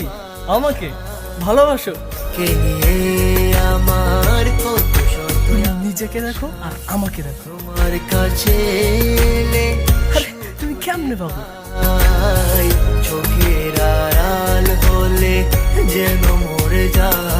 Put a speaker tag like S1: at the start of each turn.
S1: তুমি আমাকে ভালোবাসো?
S2: কে নিয়ে আমার কত শত
S1: তুমি নিজেকে দেখো আর আমাকে দেখো।
S2: তোমার কাছে এলে
S1: আরে তুমি কেমনে পাবো?
S2: চোখের আড়াল হলে যেন মরে যায়।